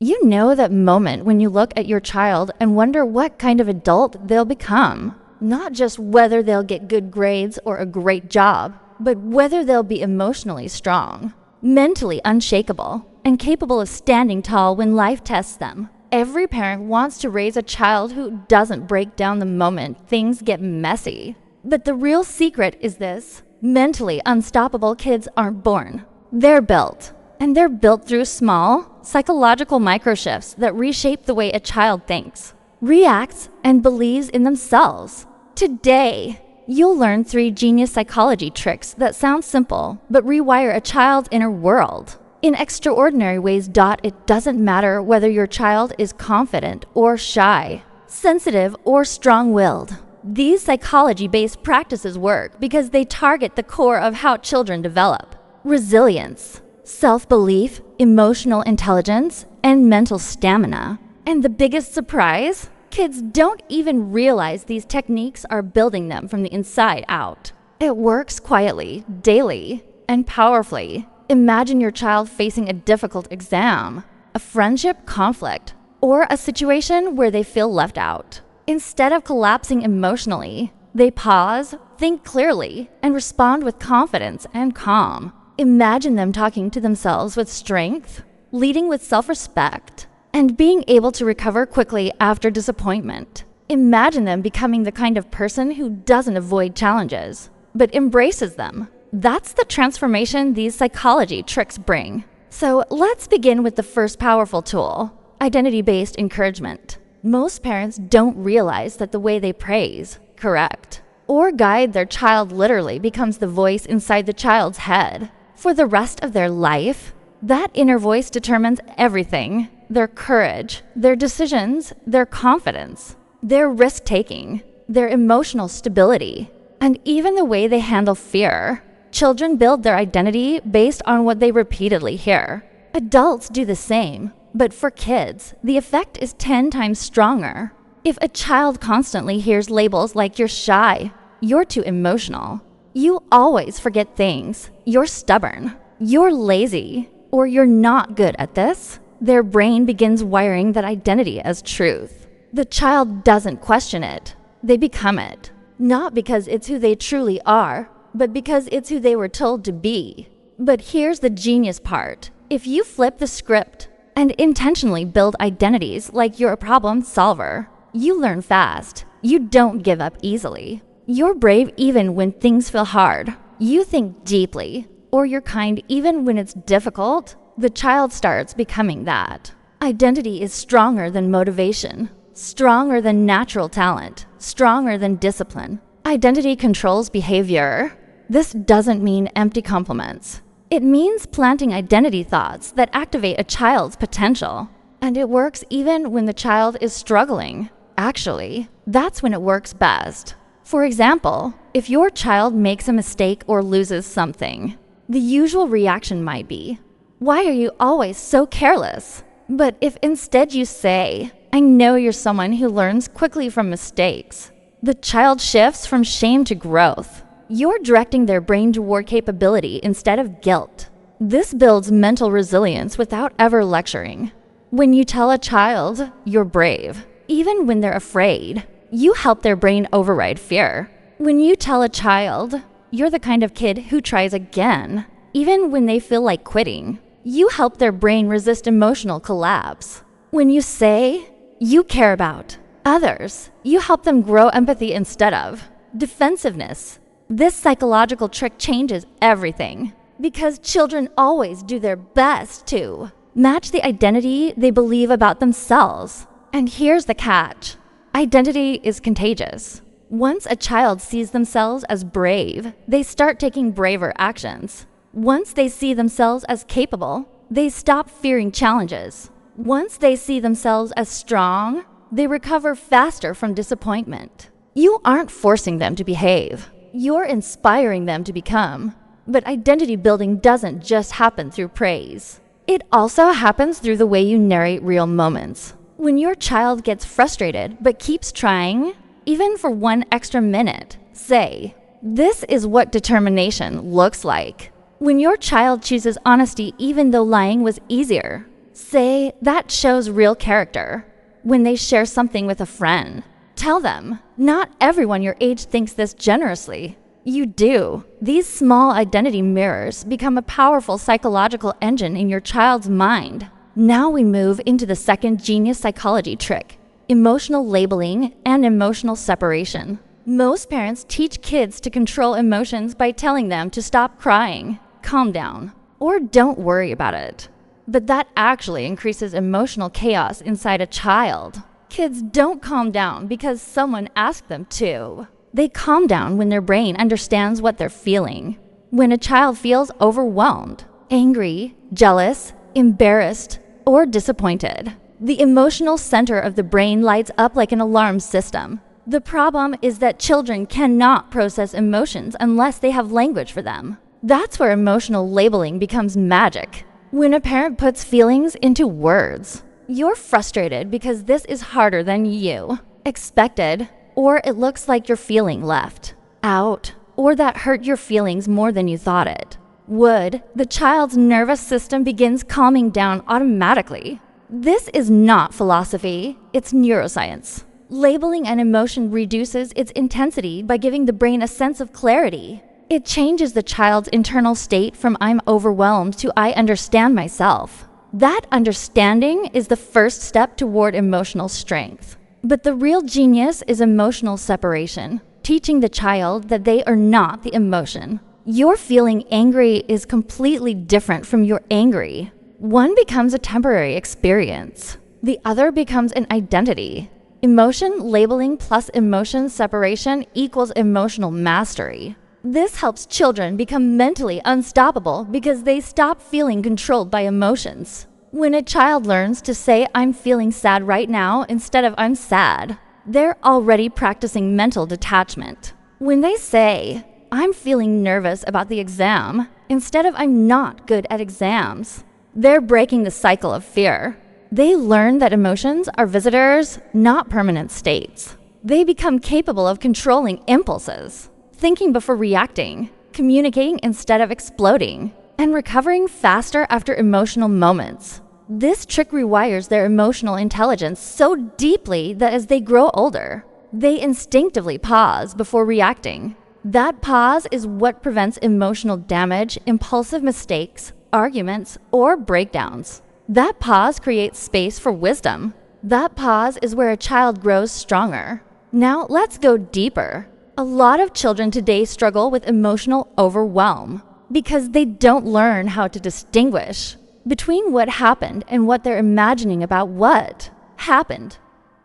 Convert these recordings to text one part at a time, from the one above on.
You know that moment when you look at your child and wonder what kind of adult they'll become. Not just whether they'll get good grades or a great job, but whether they'll be emotionally strong, mentally unshakable, and capable of standing tall when life tests them. Every parent wants to raise a child who doesn't break down the moment things get messy. But the real secret is this: mentally unstoppable kids aren't born. They're built. And they're built through small, psychological microshifts that reshape the way a child thinks, reacts, and believes in themselves. Today, you'll learn 3 genius psychology tricks that sound simple, but rewire a child's inner world in extraordinary ways. It doesn't matter whether your child is confident or shy, sensitive or strong-willed. These psychology-based practices work because they target the core of how children develop: resilience, self-belief, emotional intelligence, and mental stamina. And the biggest surprise? Kids don't even realize these techniques are building them from the inside out. It works quietly, daily, and powerfully. Imagine your child facing a difficult exam, a friendship conflict, or a situation where they feel left out. Instead of collapsing emotionally, they pause, think clearly, and respond with confidence and calm. Imagine them talking to themselves with strength, leading with self-respect, and being able to recover quickly after disappointment. Imagine them becoming the kind of person who doesn't avoid challenges, but embraces them. That's the transformation these psychology tricks bring. So let's begin with the first powerful tool: identity-based encouragement. Most parents don't realize that the way they praise, correct, or guide their child literally becomes the voice inside the child's head. For the rest of their life, that inner voice determines everything: their courage, their decisions, their confidence, their risk-taking, their emotional stability, and even the way they handle fear. Children build their identity based on what they repeatedly hear. Adults do the same, but for kids, the effect is 10 times stronger. If a child constantly hears labels like "you're shy," "you're too emotional," "you always forget things," "you're stubborn," "you're lazy," or "you're not good at this," their brain begins wiring that identity as truth. The child doesn't question it. They become it. Not because it's who they truly are, but because it's who they were told to be. But here's the genius part. If you flip the script and intentionally build identities like you're a problem solver, you learn fast. You don't give up easily. You're brave even when things feel hard. You think deeply, or you're kind even when it's difficult. The child starts becoming that. Identity is stronger than motivation, stronger than natural talent, stronger than discipline. Identity controls behavior. This doesn't mean empty compliments. It means planting identity thoughts that activate a child's potential. And it works even when the child is struggling. Actually, that's when it works best. For example, if your child makes a mistake or loses something, the usual reaction might be, "Why are you always so careless?" But if instead you say, "I know you're someone who learns quickly from mistakes," the child shifts from shame to growth. You're directing their brain toward capability instead of guilt. This builds mental resilience without ever lecturing. When you tell a child you're brave, even when they're afraid, you help their brain override fear. When you tell a child you're the kind of kid who tries again, even when they feel like quitting, you help their brain resist emotional collapse. When you say you care about others, you help them grow empathy instead of defensiveness. This psychological trick changes everything because children always do their best to match the identity they believe about themselves. And here's the catch: identity is contagious. Once a child sees themselves as brave, they start taking braver actions. Once they see themselves as capable, they stop fearing challenges. Once they see themselves as strong, they recover faster from disappointment. You aren't forcing them to behave. You're inspiring them to become. But identity building doesn't just happen through praise. It also happens through the way you narrate real moments. When your child gets frustrated but keeps trying, even for 1 extra minute, say, "This is what determination looks like." When your child chooses honesty even though lying was easier, Say, that shows real character. When they share something with a friend, tell them, not everyone your age thinks this generously. You do. These small identity mirrors become a powerful psychological engine in your child's mind. Now we move into the second genius psychology trick: emotional labeling and emotional separation. Most parents teach kids to control emotions by telling them to stop crying, calm down, or don't worry about it. But that actually increases emotional chaos inside a child. Kids don't calm down because someone asked them to. They calm down when their brain understands what they're feeling. When a child feels overwhelmed, angry, jealous, embarrassed, or disappointed, the emotional center of the brain lights up like an alarm system. The problem is that children cannot process emotions unless they have language for them. That's where emotional labeling becomes magic. When a parent puts feelings into words, you're frustrated because this is harder than you expected, or it looks like you're feeling left out, or that hurt your feelings more than you thought it would. The child's nervous system begins calming down automatically. This is not philosophy, it's neuroscience. Labeling an emotion reduces its intensity by giving the brain a sense of clarity. It changes the child's internal state from "I'm overwhelmed" to "I understand myself." That understanding is the first step toward emotional strength. But the real genius is emotional separation, teaching the child that they are not the emotion. Your feeling angry is completely different from your angry. One becomes a temporary experience. The other becomes an identity. Emotion labeling plus emotion separation equals emotional mastery. This helps children become mentally unstoppable because they stop feeling controlled by emotions. When a child learns to say "I'm feeling sad right now" instead of "I'm sad," they're already practicing mental detachment. When they say "I'm feeling nervous about the exam" instead of "I'm not good at exams," they're breaking the cycle of fear. They learn that emotions are visitors, not permanent states. They become capable of controlling impulses, thinking before reacting, communicating instead of exploding, and recovering faster after emotional moments. This trick rewires their emotional intelligence so deeply that as they grow older, they instinctively pause before reacting. That pause is what prevents emotional damage, impulsive mistakes, arguments, or breakdowns. That pause creates space for wisdom. That pause is where a child grows stronger. Now let's go deeper. A lot of children today struggle with emotional overwhelm because they don't learn how to distinguish between what happened and what they're imagining about what happened.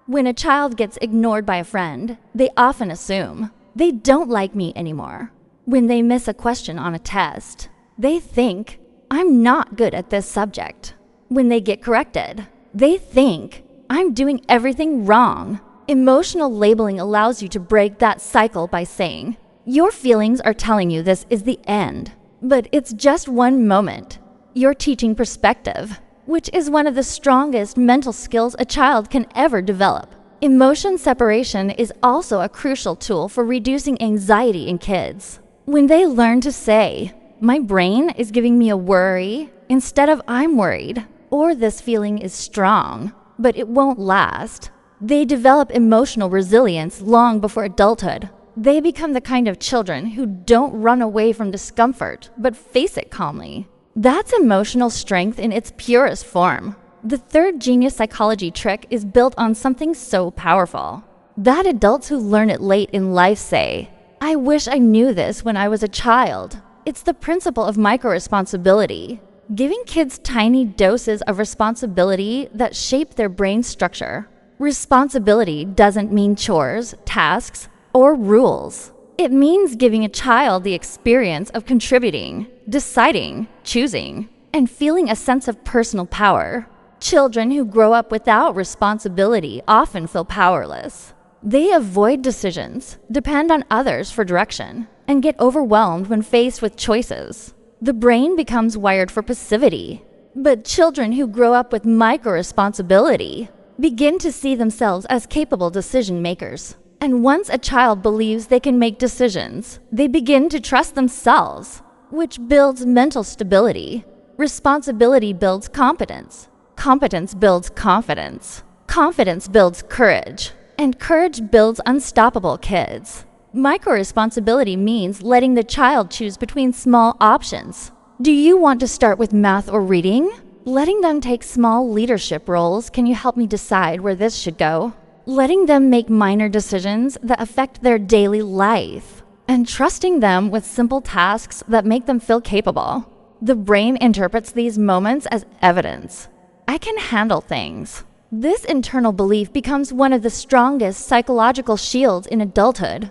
When a child gets ignored by a friend, they often assume they don't like me anymore. When they miss a question on a test, they think "I'm not good at this subject." When they get corrected, they think "I'm doing everything wrong." Emotional labeling allows you to break that cycle by saying, your feelings are telling you this is the end, but it's just one moment. You're teaching perspective, which is one of the strongest mental skills a child can ever develop. Emotion separation is also a crucial tool for reducing anxiety in kids. When they learn to say, "My brain is giving me a worry," instead of "I'm worried," or "this feeling is strong, but it won't last," they develop emotional resilience long before adulthood. They become the kind of children who don't run away from discomfort, but face it calmly. That's emotional strength in its purest form. The third genius psychology trick is built on something so powerful that adults who learn it late in life say, "I wish I knew this when I was a child." It's the principle of micro-responsibility, giving kids tiny doses of responsibility that shape their brain structure. Responsibility doesn't mean chores, tasks, or rules. It means giving a child the experience of contributing, deciding, choosing, and feeling a sense of personal power. Children who grow up without responsibility often feel powerless. They avoid decisions, depend on others for direction, and get overwhelmed when faced with choices. The brain becomes wired for passivity. But children who grow up with micro-responsibility begin to see themselves as capable decision makers. And once a child believes they can make decisions, they begin to trust themselves, which builds mental stability. Responsibility builds competence. Competence builds confidence. Confidence builds courage. And courage builds unstoppable kids. Micro-responsibility means letting the child choose between small options. Do you want to start with math or reading? Letting them take small leadership roles. Can you help me decide where this should go? Letting them make minor decisions that affect their daily life. And trusting them with simple tasks that make them feel capable. The brain interprets these moments as evidence. I can handle things. This internal belief becomes one of the strongest psychological shields in adulthood.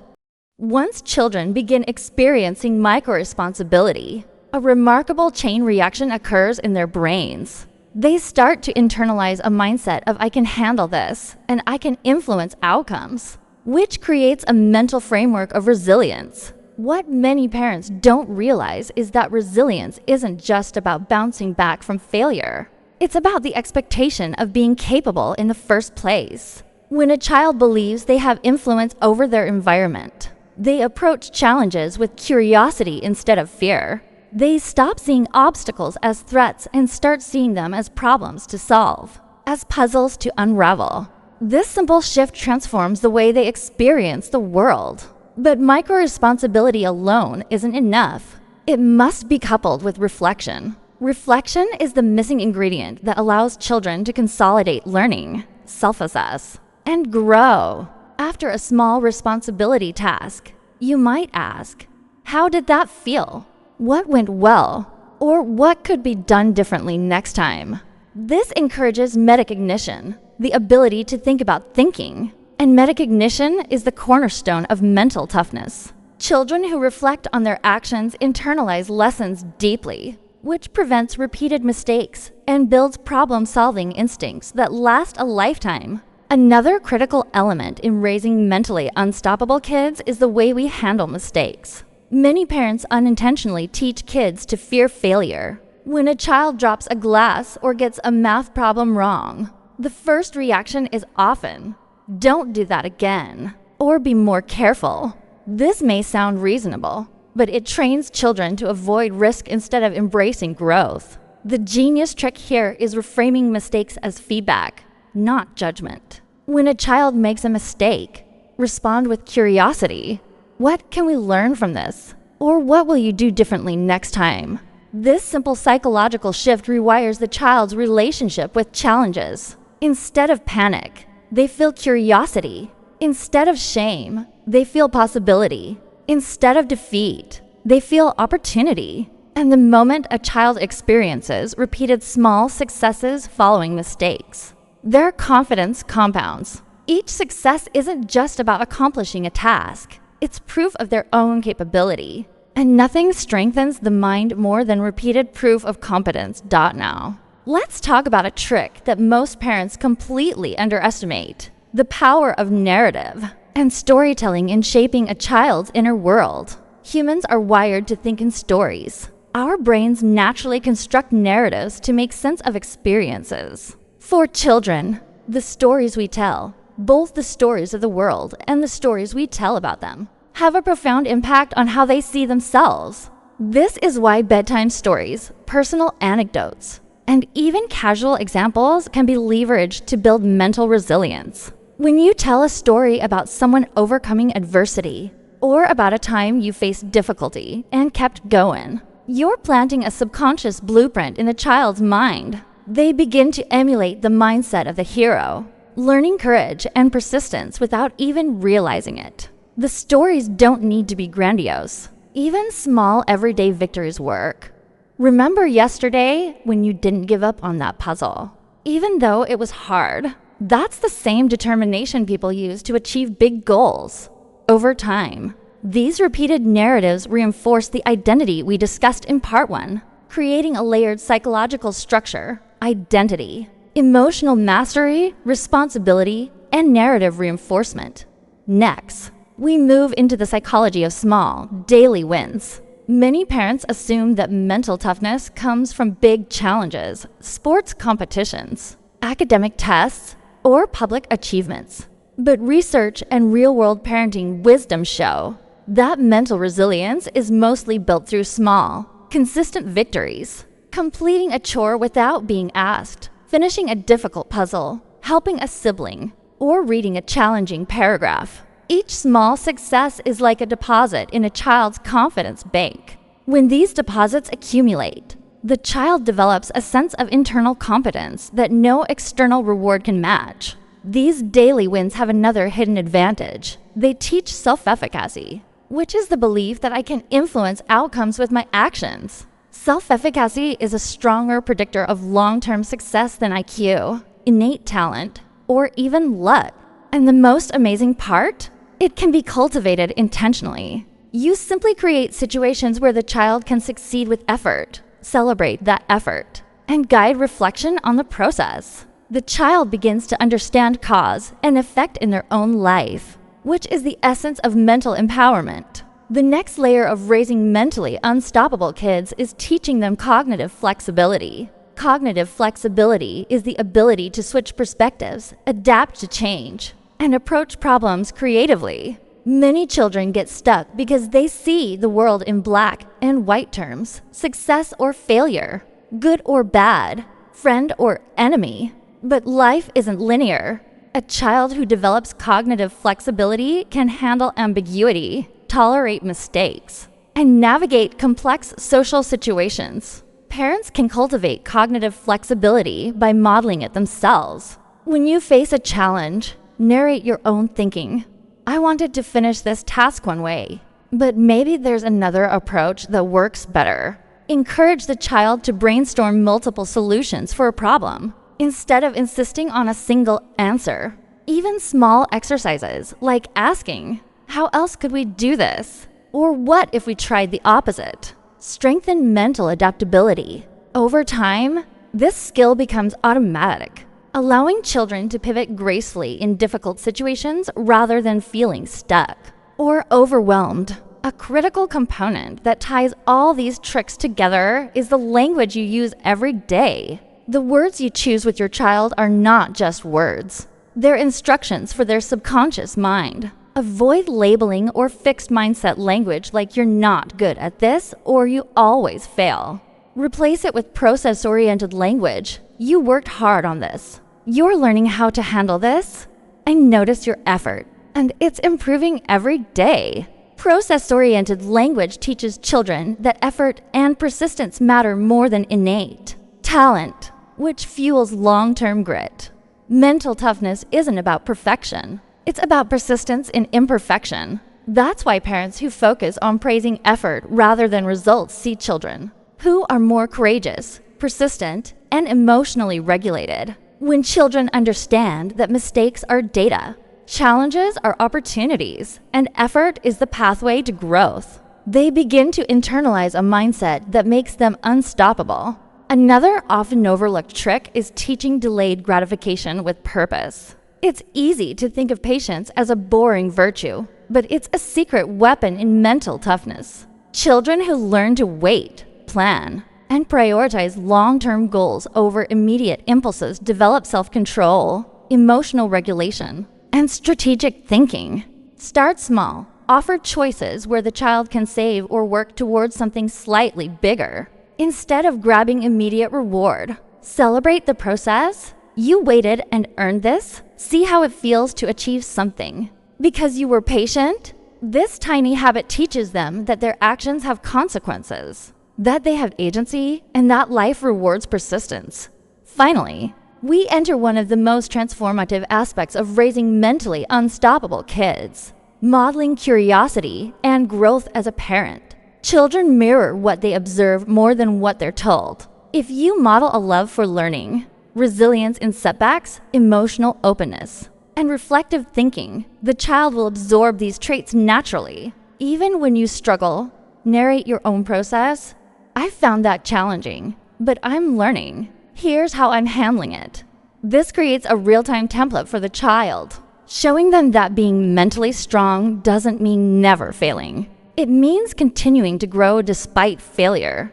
Once children begin experiencing micro-responsibility, a remarkable chain reaction occurs in their brains. They start to internalize a mindset of I can handle this and I can influence outcomes, which creates a mental framework of resilience. What many parents don't realize is that resilience isn't just about bouncing back from failure. It's about the expectation of being capable in the first place. When a child believes they have influence over their environment, they approach challenges with curiosity instead of fear. They stop seeing obstacles as threats and start seeing them as problems to solve, as puzzles to unravel. This simple shift transforms the way they experience the world. But micro-responsibility alone isn't enough. It must be coupled with reflection. Reflection is the missing ingredient that allows children to consolidate learning, self-assess, and grow. After a small responsibility task, you might ask, how did that feel? What went well? Or what could be done differently next time? This encourages metacognition, the ability to think about thinking. And metacognition is the cornerstone of mental toughness. Children who reflect on their actions internalize lessons deeply, which prevents repeated mistakes and builds problem-solving instincts that last a lifetime. Another critical element in raising mentally unstoppable kids is the way we handle mistakes. Many parents unintentionally teach kids to fear failure. When a child drops a glass or gets a math problem wrong, the first reaction is often, "Don't do that again," or "Be more careful." This may sound reasonable, but it trains children to avoid risk instead of embracing growth. The genius trick here is reframing mistakes as feedback, not judgment. When a child makes a mistake, respond with curiosity. What can we learn from this? Or what will you do differently next time? This simple psychological shift rewires the child's relationship with challenges. Instead of panic, they feel curiosity. Instead of shame, they feel possibility. Instead of defeat, they feel opportunity. And the moment a child experiences repeated small successes following mistakes, their confidence compounds. Each success isn't just about accomplishing a task. It's proof of their own capability. And nothing strengthens the mind more than repeated proof of competence. Now, let's talk about a trick that most parents completely underestimate: the power of narrative and storytelling in shaping a child's inner world. Humans are wired to think in stories. Our brains naturally construct narratives to make sense of experiences. For children, the stories we tell, both the stories of the world and the stories we tell about them, have a profound impact on how they see themselves. This is why bedtime stories, personal anecdotes, and even casual examples can be leveraged to build mental resilience. When you tell a story about someone overcoming adversity, or about a time you faced difficulty and kept going, you're planting a subconscious blueprint in the child's mind. They begin to emulate the mindset of the hero, learning courage and persistence without even realizing it. The stories don't need to be grandiose. Even small everyday victories work. Remember yesterday when you didn't give up on that puzzle, even though it was hard? That's the same determination people use to achieve big goals. Over time, these repeated narratives reinforce the identity we discussed in part 1, creating a layered psychological structure: identity, emotional mastery, responsibility, and narrative reinforcement. Next, we move into the psychology of small, daily wins. Many parents assume that mental toughness comes from big challenges, sports competitions, academic tests, or public achievements. But research and real-world parenting wisdom show that mental resilience is mostly built through small, consistent victories. Completing a chore without being asked, finishing a difficult puzzle, helping a sibling, or reading a challenging paragraph. Each small success is like a deposit in a child's confidence bank. When these deposits accumulate, the child develops a sense of internal competence that no external reward can match. These daily wins have another hidden advantage. They teach self-efficacy, which is the belief that I can influence outcomes with my actions. Self-efficacy is a stronger predictor of long-term success than IQ, innate talent, or even luck. And the most amazing part? It can be cultivated intentionally. You simply create situations where the child can succeed with effort, celebrate that effort, and guide reflection on the process. The child begins to understand cause and effect in their own life, which is the essence of mental empowerment. The next layer of raising mentally unstoppable kids is teaching them cognitive flexibility. Cognitive flexibility is the ability to switch perspectives, adapt to change, and approach problems creatively. Many children get stuck because they see the world in black and white terms, success or failure, good or bad, friend or enemy. But life isn't linear. A child who develops cognitive flexibility can handle ambiguity, tolerate mistakes, and navigate complex social situations. Parents can cultivate cognitive flexibility by modeling it themselves. When you face a challenge, narrate your own thinking. I wanted to finish this task one way, but maybe there's another approach that works better. Encourage the child to brainstorm multiple solutions for a problem, instead of insisting on a single answer. Even small exercises like asking, "How else could we do this?" or "What if we tried the opposite?" strengthen mental adaptability. Over time, this skill becomes automatic, allowing children to pivot gracefully in difficult situations rather than feeling stuck or overwhelmed. A critical component that ties all these tricks together is the language you use every day. The words you choose with your child are not just words. They're instructions for their subconscious mind. Avoid labeling or fixed mindset language like "you're not good at this" or "you always fail." Replace it with process-oriented language. "You worked hard on this. You're learning how to handle this. I notice your effort, and it's improving every day." Process-oriented language teaches children that effort and persistence matter more than innate talent, which fuels long-term grit. Mental toughness isn't about perfection. It's about persistence in imperfection. That's why parents who focus on praising effort rather than results see children who are more courageous, persistent, and emotionally regulated. When children understand that mistakes are data, challenges are opportunities, and effort is the pathway to growth, they begin to internalize a mindset that makes them unstoppable. Another often overlooked trick is teaching delayed gratification with purpose. It's easy to think of patience as a boring virtue, but it's a secret weapon in mental toughness. Children who learn to wait, plan, and prioritize long-term goals over immediate impulses develop self-control, emotional regulation, and strategic thinking. Start small. Offer choices where the child can save or work towards something slightly bigger. Instead of grabbing immediate reward, celebrate the process. You waited and earned this. See how it feels to achieve something. Because you were patient, this tiny habit teaches them that their actions have consequences, that they have agency, and that life rewards persistence. Finally, we enter one of the most transformative aspects of raising mentally unstoppable kids: modeling curiosity and growth as a parent. Children mirror what they observe more than what they're told. If you model a love for learning, resilience in setbacks, emotional openness, and reflective thinking, the child will absorb these traits naturally. Even when you struggle, narrate your own process. "I found that challenging, but I'm learning. Here's how I'm handling it." This creates a real-time template for the child, showing them that being mentally strong doesn't mean never failing. It means continuing to grow despite failure.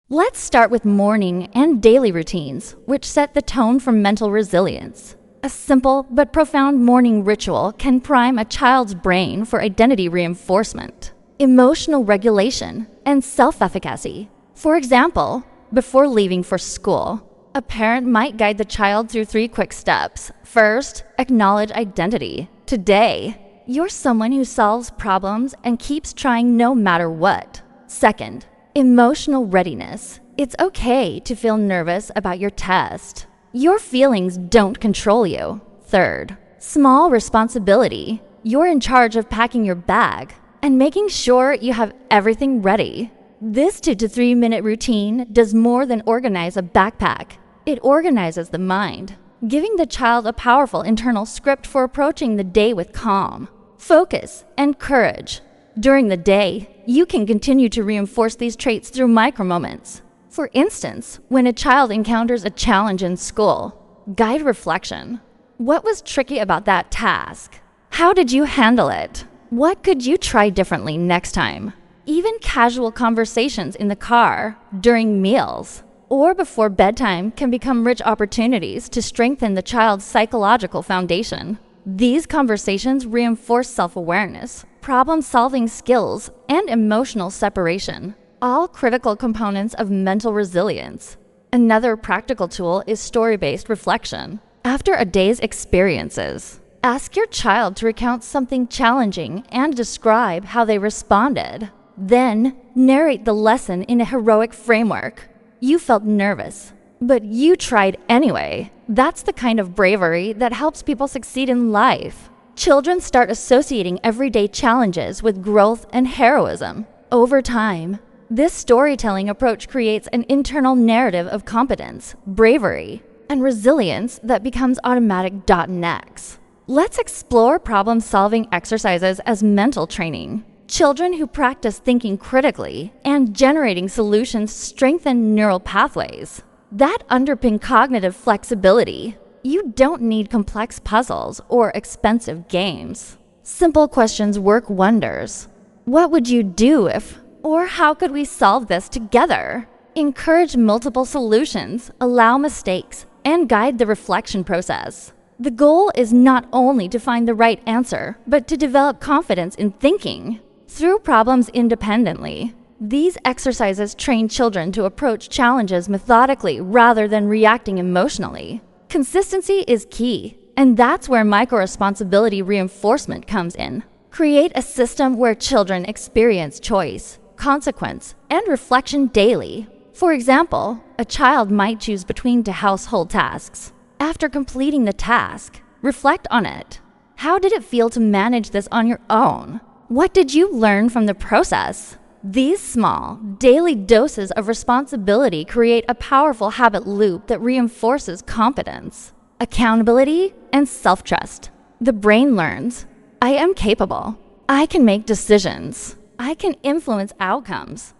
Let's start with morning and daily routines, which set the tone for mental resilience. A simple but profound morning ritual can prime a child's brain for identity reinforcement, emotional regulation, and self-efficacy. For example, before leaving for school, A parent might guide the child through 3 quick steps. First, acknowledge identity. Today, you're someone who solves problems and keeps trying no matter what. Second, emotional readiness. It's okay to feel nervous about your test. Your feelings don't control you. Third, small responsibility. You're in charge of packing your bag and making sure you have everything ready. This 2 to 3 minute routine does more than organize a backpack. It organizes the mind, giving the child a powerful internal script for approaching the day with calm, focus, and courage. During the day, you can continue to reinforce these traits through micro-moments. For instance, when a child encounters a challenge in school, guide reflection. What was tricky about that task? How did you handle it? What could you try differently next time? Even casual conversations in the car, during meals, or before bedtime can become rich opportunities to strengthen the child's psychological foundation. These conversations reinforce self-awareness, problem-solving skills, and emotional separation, all critical components of mental resilience. Another practical tool is story-based reflection. After a day's experiences, ask your child to recount something challenging and describe how they responded. Then, narrate the lesson in a heroic framework. You felt nervous, but you tried anyway. That's the kind of bravery that helps people succeed in life. Children start associating everyday challenges with growth and heroism. Over time, this storytelling approach creates an internal narrative of competence, bravery, and resilience that becomes automatic. Next, let's explore problem-solving exercises as mental training. Children who practice thinking critically and generating solutions strengthen neural pathways that underpin cognitive flexibility. You don't need complex puzzles or expensive games. Simple questions work wonders. What would you do if, or how could we solve this together? Encourage multiple solutions, allow mistakes, and guide the reflection process. The goal is not only to find the right answer, but to develop confidence in thinking through problems independently. These exercises train children to approach challenges methodically rather than reacting emotionally. Consistency is key, and that's where micro-responsibility reinforcement comes in. Create a system where children experience choice, consequence, and reflection daily. For example, a child might choose between 2 household tasks. After completing the task, reflect on it. How did it feel to manage this on your own? What did you learn from the process? These small, daily doses of responsibility create a powerful habit loop that reinforces competence, accountability, and self-trust. The brain learns, I am capable. I can make decisions. I can influence outcomes.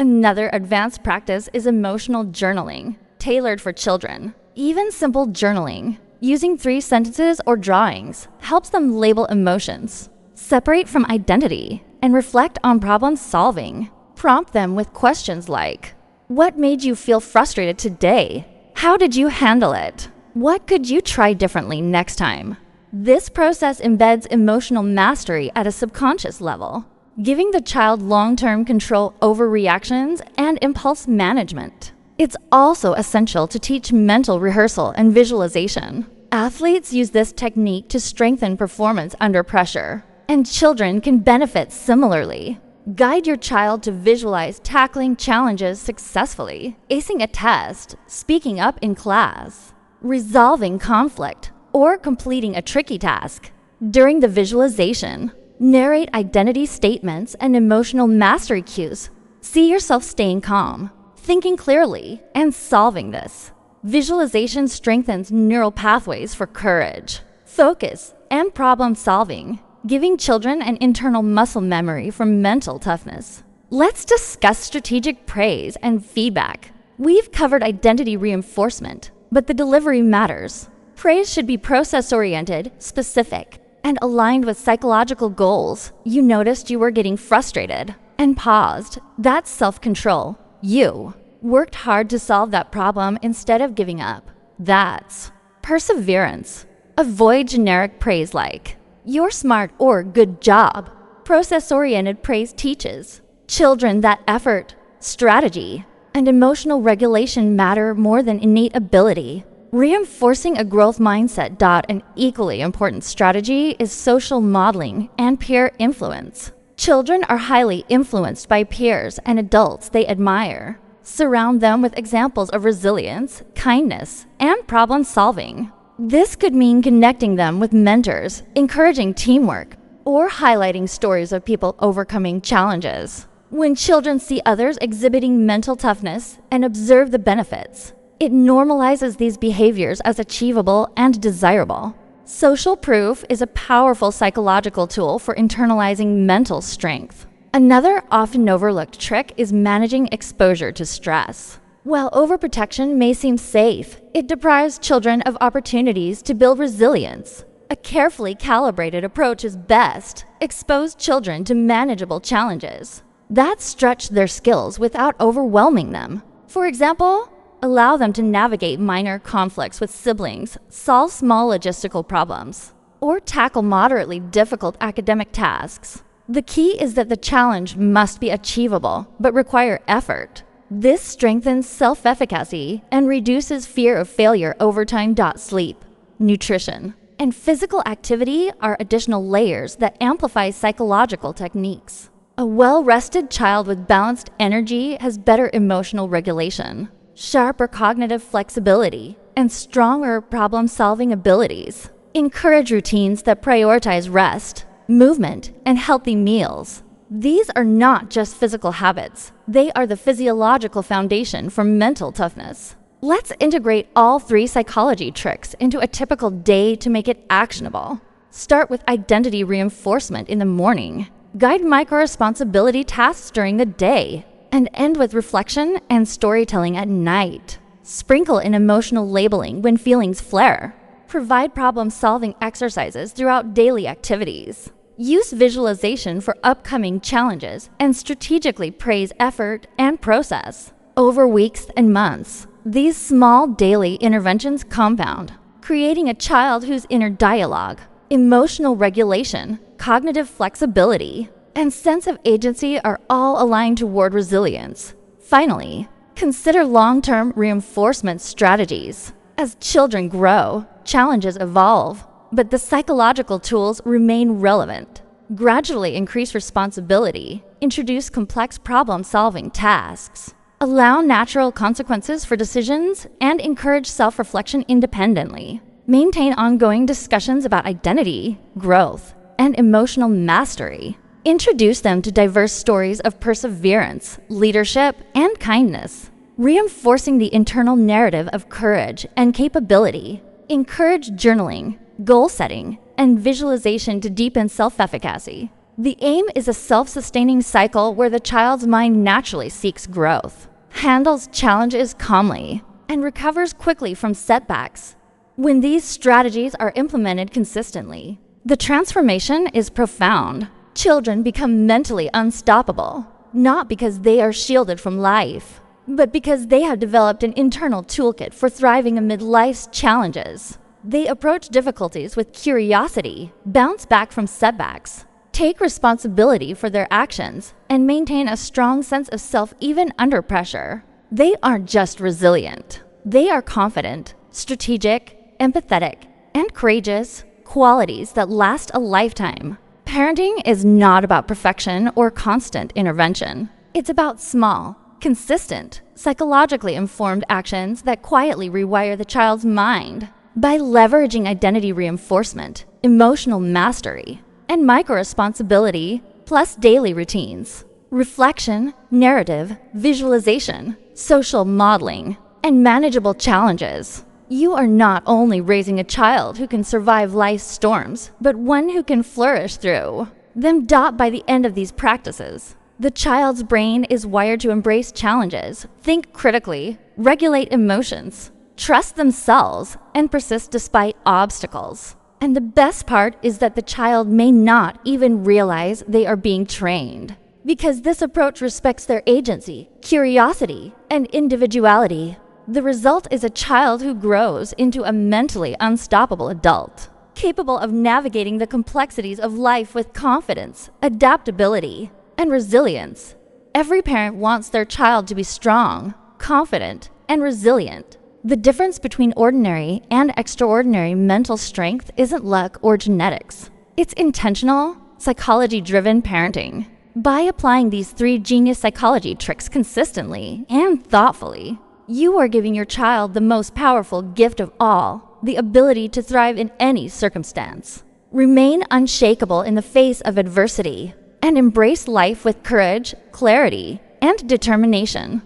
Another advanced practice is emotional journaling, tailored for children. Even simple journaling, using 3 sentences or drawings, helps them label emotions, separate from identity, and reflect on problem solving. Prompt them with questions like, what made you feel frustrated today? How did you handle it? What could you try differently next time? This process embeds emotional mastery at a subconscious level, giving the child long-term control over reactions and impulse management. It's also essential to teach mental rehearsal and visualization. Athletes use this technique to strengthen performance under pressure, and children can benefit similarly. Guide your child to visualize tackling challenges successfully, acing a test, speaking up in class, resolving conflict, or completing a tricky task. During the visualization, narrate identity statements and emotional mastery cues. See yourself staying calm, thinking clearly, and solving this. Visualization strengthens neural pathways for courage, focus, and problem solving, giving children an internal muscle memory for mental toughness. Let's discuss strategic praise and feedback. We've covered identity reinforcement, but the delivery matters. Praise should be process-oriented, specific, and aligned with psychological goals. You noticed you were getting frustrated and paused. That's self-control. You worked hard to solve that problem instead of giving up. That's perseverance. Avoid generic praise like, you're smart or good job. Process-oriented praise teaches children that effort, strategy, and emotional regulation matter more than innate ability. Reinforcing a growth mindset. An equally important strategy is social modeling and peer influence. Children are highly influenced by peers and adults they admire. Surround them with examples of resilience, kindness, and problem solving. This could mean connecting them with mentors, encouraging teamwork, or highlighting stories of people overcoming challenges. When children see others exhibiting mental toughness and observe the benefits, it normalizes these behaviors as achievable and desirable. Social proof is a powerful psychological tool for internalizing mental strength. Another often overlooked trick is managing exposure to stress. While overprotection may seem safe, it deprives children of opportunities to build resilience. A carefully calibrated approach is best. Expose children to manageable challenges that stretch their skills without overwhelming them. For example, allow them to navigate minor conflicts with siblings, solve small logistical problems, or tackle moderately difficult academic tasks. The key is that the challenge must be achievable, but require effort. This strengthens self-efficacy and reduces fear of failure over time. Sleep, nutrition, and physical activity are additional layers that amplify psychological techniques. A well-rested child with balanced energy has better emotional regulation, sharper cognitive flexibility, and stronger problem-solving abilities. Encourage routines that prioritize rest, movement, and healthy meals. These are not just physical habits. They are the physiological foundation for mental toughness. Let's integrate all three psychology tricks into a typical day to make it actionable. Start with identity reinforcement in the morning. Guide micro-responsibility tasks during the day, and end with reflection and storytelling at night. Sprinkle in emotional labeling when feelings flare. Provide problem-solving exercises throughout daily activities. Use visualization for upcoming challenges and strategically praise effort and process. Over weeks and months, these small daily interventions compound, creating a child whose inner dialogue, emotional regulation, cognitive flexibility, and sense of agency are all aligned toward resilience. Finally, consider long-term reinforcement strategies. As children grow, challenges evolve, but the psychological tools remain relevant. Gradually increase responsibility, introduce complex problem-solving tasks, allow natural consequences for decisions, and encourage self-reflection independently. Maintain ongoing discussions about identity, growth, and emotional mastery. Introduce them to diverse stories of perseverance, leadership, and kindness, reinforcing the internal narrative of courage and capability. Encourage journaling, goal setting, and visualization to deepen self-efficacy. The aim is a self-sustaining cycle where the child's mind naturally seeks growth, handles challenges calmly, and recovers quickly from setbacks. When these strategies are implemented consistently, the transformation is profound. Children become mentally unstoppable, not because they are shielded from life, but because they have developed an internal toolkit for thriving amid life's challenges. They approach difficulties with curiosity, bounce back from setbacks, take responsibility for their actions, and maintain a strong sense of self even under pressure. They aren't just resilient. They are confident, strategic, empathetic, and courageous, qualities that last a lifetime. Parenting is not about perfection or constant intervention. It's about small, consistent, psychologically informed actions that quietly rewire the child's mind. By leveraging identity reinforcement, emotional mastery, and micro-responsibility, plus daily routines, reflection, narrative, visualization, social modeling, and manageable challenges, you are not only raising a child who can survive life's storms, but one who can flourish through them. By the end of these practices, the child's brain is wired to embrace challenges, think critically, regulate emotions, trust themselves, and persist despite obstacles. And the best part is that the child may not even realize they are being trained, because this approach respects their agency, curiosity, and individuality. The result is a child who grows into a mentally unstoppable adult, capable of navigating the complexities of life with confidence, adaptability, and resilience. Every parent wants their child to be strong, confident, and resilient. The difference between ordinary and extraordinary mental strength isn't luck or genetics. It's intentional, psychology-driven parenting. By applying these 3 genius psychology tricks consistently and thoughtfully, you are giving your child the most powerful gift of all, the ability to thrive in any circumstance. Remain unshakable in the face of adversity, and embrace life with courage, clarity, and determination.